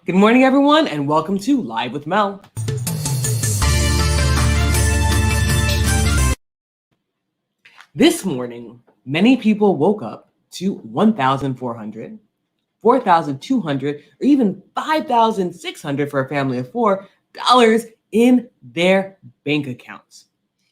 Good morning, everyone, and welcome to Live with Mel. This morning, many people woke up to 1,400, 4,200, or even 5,600 for a family of $4 in their bank accounts.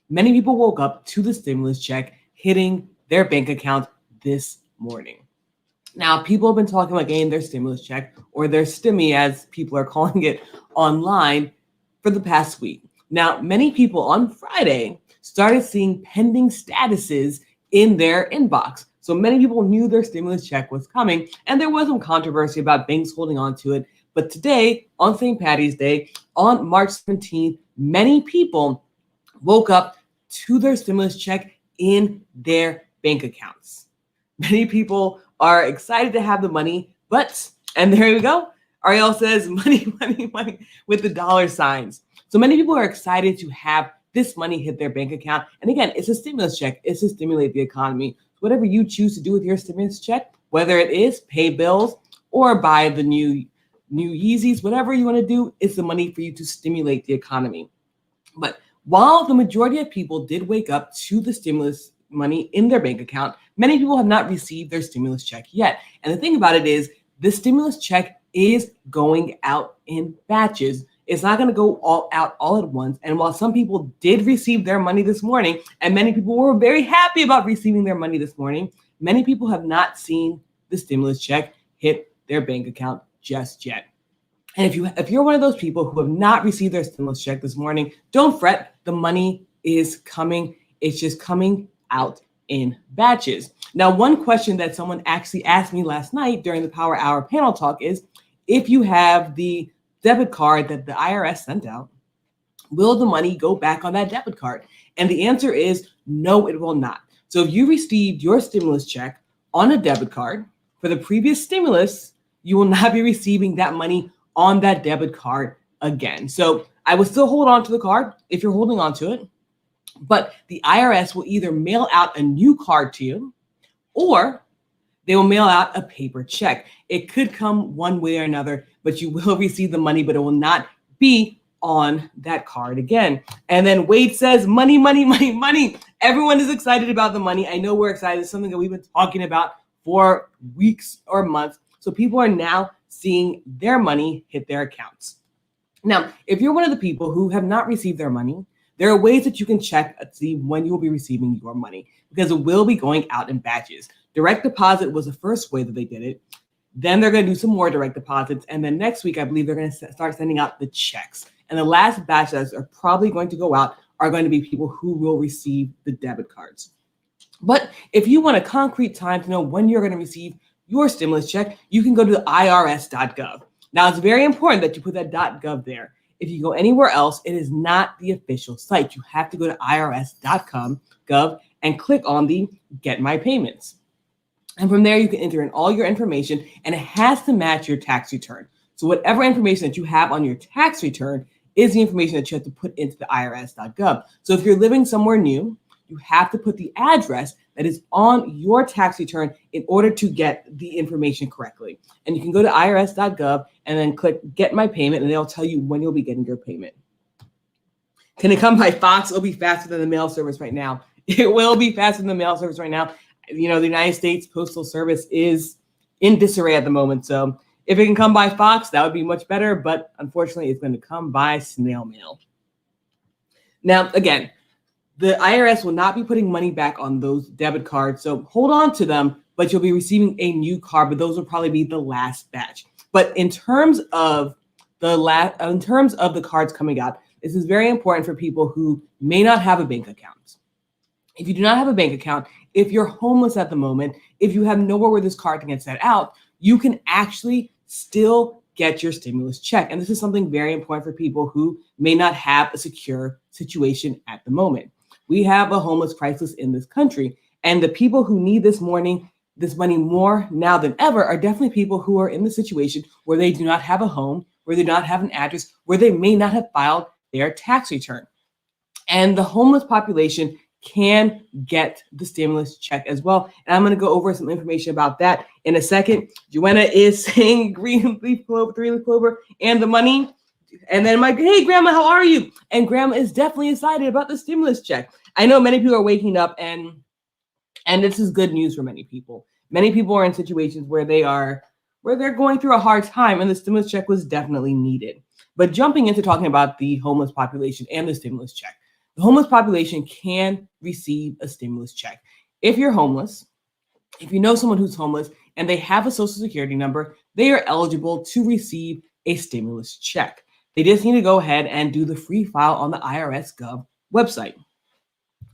Many people woke up to the stimulus check hitting their bank account this morning. Now, people have been talking about getting their stimulus check, or their stimmy as people are calling it online, for the past week. Now, many people on Friday started seeing pending statuses in their inbox. So many people knew their stimulus check was coming, and there was some controversy about banks holding on to it. But today, on St. Patty's Day, on March 17th, many people woke up to their stimulus check in their bank accounts. Many people are excited to have the money, and there we go. Ariel says money, money, money with the dollar signs. So many people are excited to have this money hit their bank account. And again, it's a stimulus check. It's to stimulate the economy. So whatever you choose to do with your stimulus check, whether it is pay bills or buy the new Yeezys, whatever you want to do, it's the money for you to stimulate the economy. But while the majority of people did wake up to the stimulus money in their bank account, many people have not received their stimulus check yet. And the thing about it is, the stimulus check is going out in batches. It's not going to go all out all at once. And while some people did receive their money this morning, and many people were very happy about receiving their money this morning, many people have not seen the stimulus check hit their bank account just yet. And if you're one of those people who have not received their stimulus check this morning, don't fret. The money is coming. It's just coming out in batches. Now, one question that someone actually asked me last night during the Power Hour panel talk is, if you have the debit card that the IRS sent out, will the money go back on that debit card? And the answer is no, it will not. So if you received your stimulus check on a debit card for the previous stimulus, you will not be receiving that money on that debit card again. So I would still hold on to the card if you're holding on to it, but the IRS will either mail out a new card to you, or they will mail out a paper check. It could come one way or another, but you will receive the money, but it will not be on that card again. And then Wade says, money, money, money, money. Everyone is excited about the money. I know we're excited. It's something that we've been talking about for weeks or months. So people are now seeing their money hit their accounts. Now, if you're one of the people who have not received their money, there are ways that you can check to see when you will be receiving your money, because it will be going out in batches. Direct deposit was the first way that they did it. Then they're going to do some more direct deposits. And then next week, I believe they're going to start sending out the checks. And the last batch that are probably going to go out are going to be people who will receive the debit cards. But if you want a concrete time to know when you're going to receive your stimulus check, you can go to the irs.gov. Now, it's very important that you put that .gov there. If you go anywhere else, it is not the official site. You have to go to irs.gov and click on the Get My Payments. And from there, you can enter in all your information, and it has to match your tax return. So whatever information that you have on your tax return is the information that you have to put into the irs.gov. So if you're living somewhere new, you have to put the address that is on your tax return in order to get the information correctly. And you can go to irs.gov and then click Get My Payment, and they'll tell you when you'll be getting your payment. Can it come by Fox? It'll be faster than the mail service right now. It will be faster than the mail service right now. You know, the United States Postal Service is in disarray at the moment. So if it can come by Fox, that would be much better. But unfortunately, it's going to come by snail mail. Now, again, the IRS will not be putting money back on those debit cards. So hold on to them, but you'll be receiving a new card. But those will probably be the last batch. But in terms of the cards coming out, this is very important for people who may not have a bank account. If you do not have a bank account, if you're homeless at the moment, if you have nowhere where this card can get set out, you can actually still get your stimulus check. And this is something very important for people who may not have a secure situation at the moment. We have a homeless crisis in this country, and the people who need this money more now than ever are definitely people who are in the situation where they do not have a home, where they do not have an address, where they may not have filed their tax return. And the homeless population can get the stimulus check as well. And I'm going to go over some information about that in a second. Joanna is saying green leaf clover, 3-leaf clover, and the money. And then I'm like, hey, Grandma, how are you? And Grandma is definitely excited about the stimulus check. I know many people are waking up, and this is good news for many people. Many people are in situations where they're going through a hard time, and the stimulus check was definitely needed. But jumping into talking about the homeless population and the stimulus check, the homeless population can receive a stimulus check. If you're homeless, if you know someone who's homeless and they have a social security number, they are eligible to receive a stimulus check. They just need to go ahead and do the free file on the IRS Gov website.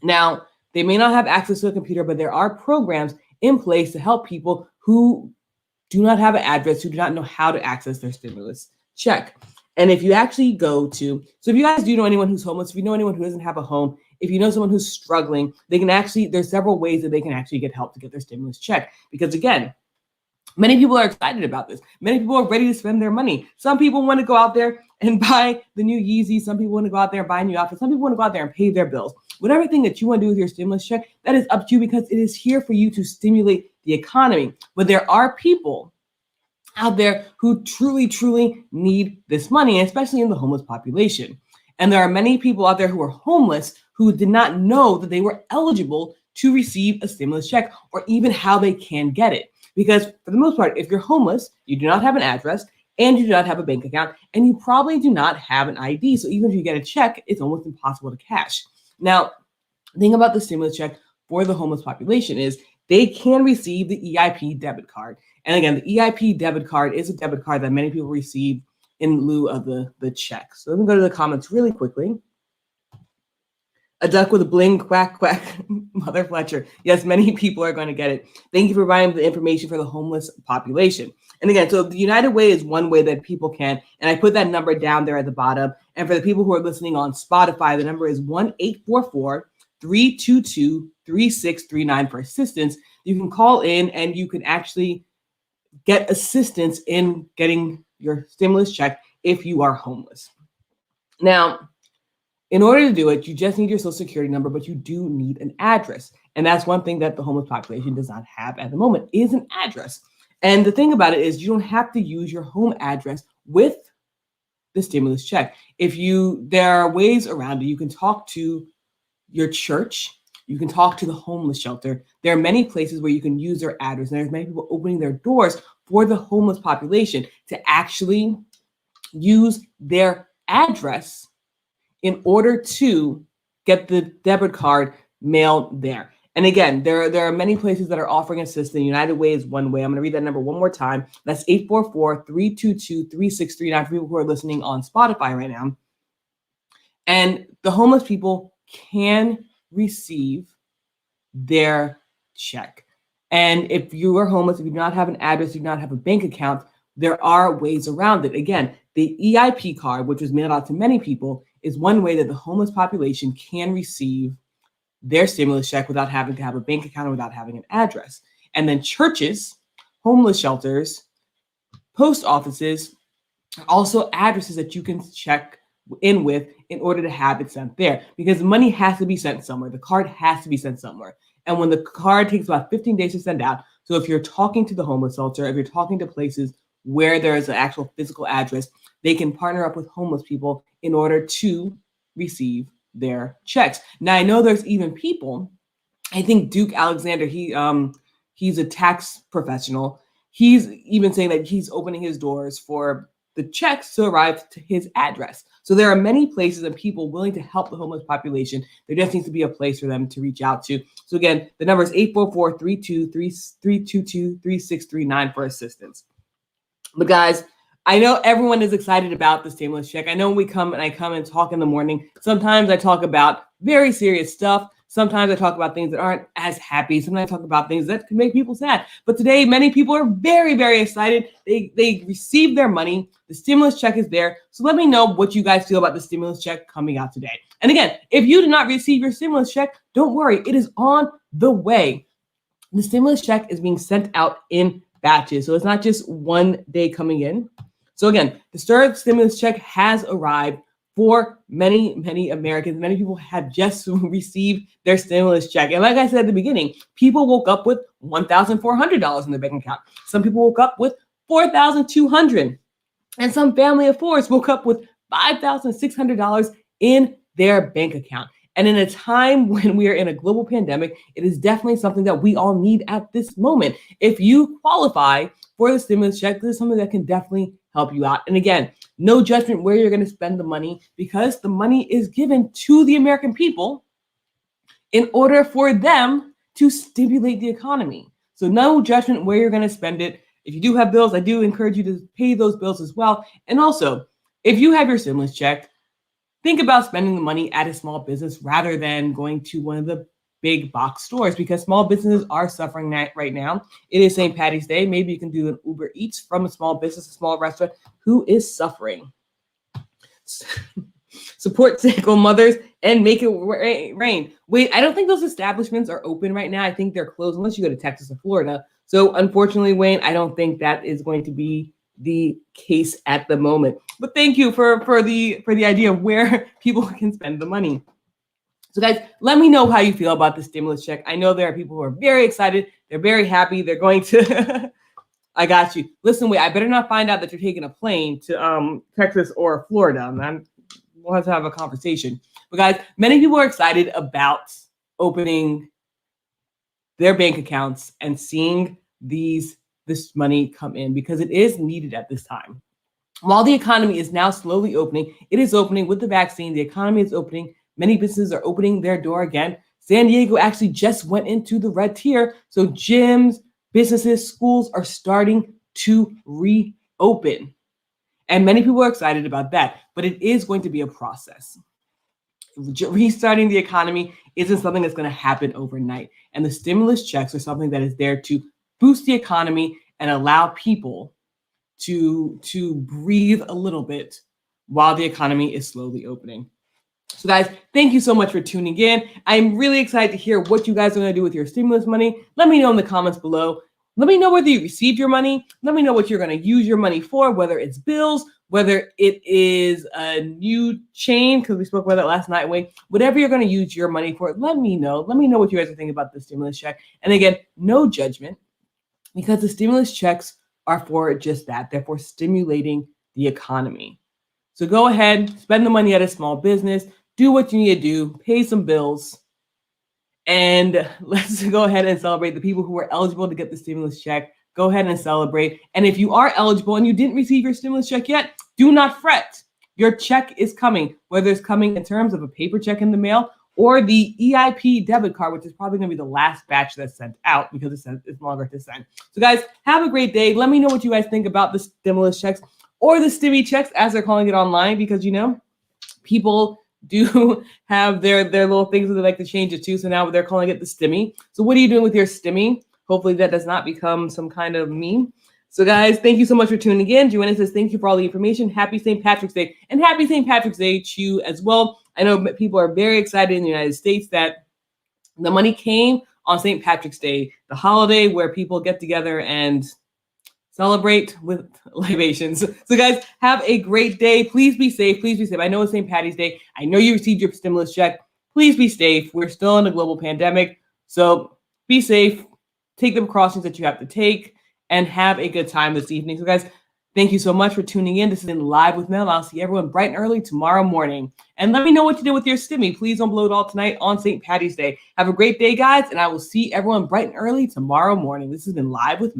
Now, they may not have access to a computer, but there are programs in place to help people who do not have an address, who do not know how to access their stimulus check. And if you actually so if you guys do know anyone who's homeless, if you know anyone who doesn't have a home, if you know someone who's struggling, there's several ways that they can actually get help to get their stimulus check. Because again, many people are excited about this. Many people are ready to spend their money. Some people want to go out there and buy the new Yeezy. Some people want to go out there and buy a new outfit. Some people want to go out there and pay their bills. Whatever thing that you want to do with your stimulus check, that is up to you, because it is here for you to stimulate the economy. But there are people out there who truly, truly need this money, especially in the homeless population. And there are many people out there who are homeless who did not know that they were eligible to receive a stimulus check, or even how they can get it. Because for the most part, if you're homeless, you do not have an address, and you do not have a bank account, and you probably do not have an ID. So even if you get a check, it's almost impossible to cash. Now, the thing about the stimulus check for the homeless population is they can receive the EIP debit card. And again, the EIP debit card is a debit card that many people receive in lieu of the check. So let me go to the comments really quickly. A duck with a bling, quack, quack, Mother Fletcher. Yes, many people are going to get it. Thank you for providing the information for the homeless population. And again, so the United Way is one way that people can, and I put that number down there at the bottom. And for the people who are listening on Spotify, the number is 1-844-322-3639 for assistance. You can call in and you can actually get assistance in getting your stimulus check if you are homeless. Now, in order to do it, you just need your social security number, but you do need an address. And that's one thing that the homeless population does not have at the moment, is an address. And the thing about it is you don't have to use your home address with the stimulus check. There are ways around it. You can talk to your church. You can talk to the homeless shelter. There are many places where you can use their address. And there's many people opening their doors for the homeless population to actually use their address in order to get the debit card mailed there. And again, there are many places that are offering assistance. United Way is one way. I'm going to read that number one more time. That's 844-322-3639 for people who are listening on Spotify right now. And the homeless people can receive their check. And if you are homeless, if you do not have an address, you do not have a bank account, there are ways around it. Again, the EIP card, which was mailed out to many people, is one way that the homeless population can receive their stimulus check without having to have a bank account or without having an address. And then churches, homeless shelters, post offices are also addresses that you can check in with in order to have it sent there, because money has to be sent somewhere. The card has to be sent somewhere. And when the card takes about 15 days to send out, so if you're talking to the homeless shelter, if you're talking to places where there is an actual physical address, they can partner up with homeless people in order to receive their checks. Now, I know there's even people, I think Duke Alexander, he's a tax professional. He's even saying that he's opening his doors for the checks to arrive to his address. So there are many places and people willing to help the homeless population. There just needs to be a place for them to reach out to. So again, the number is 844-322-3639 for assistance. But guys, I know everyone is excited about the stimulus check. I know when I come and talk in the morning, sometimes I talk about very serious stuff. Sometimes I talk about things that aren't as happy. Sometimes I talk about things that can make people sad. But today, many people are very, very excited. They received their money. The stimulus check is there. So let me know what you guys feel about the stimulus check coming out today. And again, if you did not receive your stimulus check, don't worry. It is on the way. The stimulus check is being sent out in batches. So it's not just one day coming in. So again, the stimulus check has arrived for many, many Americans. Many people have just received their stimulus check. And like I said at the beginning, people woke up with $1,400 in their bank account. Some people woke up with $4,200. And some family of fours woke up with $5,600 in their bank account. And in a time when we are in a global pandemic, it is definitely something that we all need at this moment. If you qualify for the stimulus check, this is something that can definitely help you out. And again, no judgment where you're going to spend the money, because the money is given to the American people in order for them to stimulate the economy. So no judgment where you're going to spend it. If you do have bills, I do encourage you to pay those bills as well. And also, if you have your stimulus check, think about spending the money at a small business rather than going to one of the big box stores, because small businesses are suffering right now. It is St. Patty's Day. Maybe you can do an Uber Eats from a small business, a small restaurant who is suffering. Support single mothers and make it rain. Wait, I don't think those establishments are open right now. I think they're closed unless you go to Texas or Florida. So unfortunately, Wayne, I don't think that is going to be the case at the moment. But thank you for the idea of where people can spend the money. So guys, let me know how you feel about the stimulus check. I know there are people who are very excited. They're very happy. They're going to, I got you. Listen, wait, I better not find out that you're taking a plane to Texas or Florida. We'll have to have a conversation. But guys, many people are excited about opening their bank accounts and seeing this money come in, because it is needed at this time. While the economy is now slowly opening, it is opening with the vaccine. The economy is opening. Many businesses are opening their door again. San Diego actually just went into the red tier. So gyms, businesses, schools are starting to reopen. And many people are excited about that, but it is going to be a process. Restarting the economy isn't something that's going to happen overnight. And the stimulus checks are something that is there to boost the economy and allow people to breathe a little bit while the economy is slowly opening. So guys, thank you so much for tuning in. I'm really excited to hear what you guys are going to do with your stimulus money. Let me know in the comments below. Let me know whether you received your money. Let me know what you're going to use your money for, whether it's bills, whether it is a new chain, because we spoke about that last night, Wayne. Whatever you're going to use your money for, let me know. Let me know what you guys are thinking about the stimulus check. And again, no judgment, because the stimulus checks are for just that. They're for stimulating the economy. So go ahead, spend the money at a small business, do what you need to do, pay some bills, and let's go ahead and celebrate the people who are eligible to get the stimulus check. Go ahead and celebrate. And if you are eligible and you didn't receive your stimulus check yet, do not fret. Your check is coming, whether it's coming in terms of a paper check in the mail or the EIP debit card, which is probably going to be the last batch that's sent out because it's longer to send. So guys, have a great day. Let me know what you guys think about the stimulus checks, or the stimmy checks as they're calling it online, because people do have their little things that they like to change it to. So now they're calling it the stimmy. So what are you doing with your stimmy? Hopefully that does not become some kind of meme. So guys, thank you so much for tuning in. Joanna says, thank you for all the information. Happy St. Patrick's Day, and happy St. Patrick's Day to you as well. I know people are very excited in the United States that the money came on St. Patrick's Day, the holiday where people get together and celebrate with libations. So guys, have a great day. Please be safe. Please be safe. I know it's St. Patty's Day. I know you received your stimulus check. Please be safe. We're still in a global pandemic. So be safe. Take the precautions that you have to take, and have a good time this evening. So guys, thank you so much for tuning in. This is Live with Mel. I'll see everyone bright and early tomorrow morning. And let me know what you did with your stimmy. Please don't blow it all tonight on St. Patty's Day. Have a great day, guys, and I will see everyone bright and early tomorrow morning. This has been Live with Mel.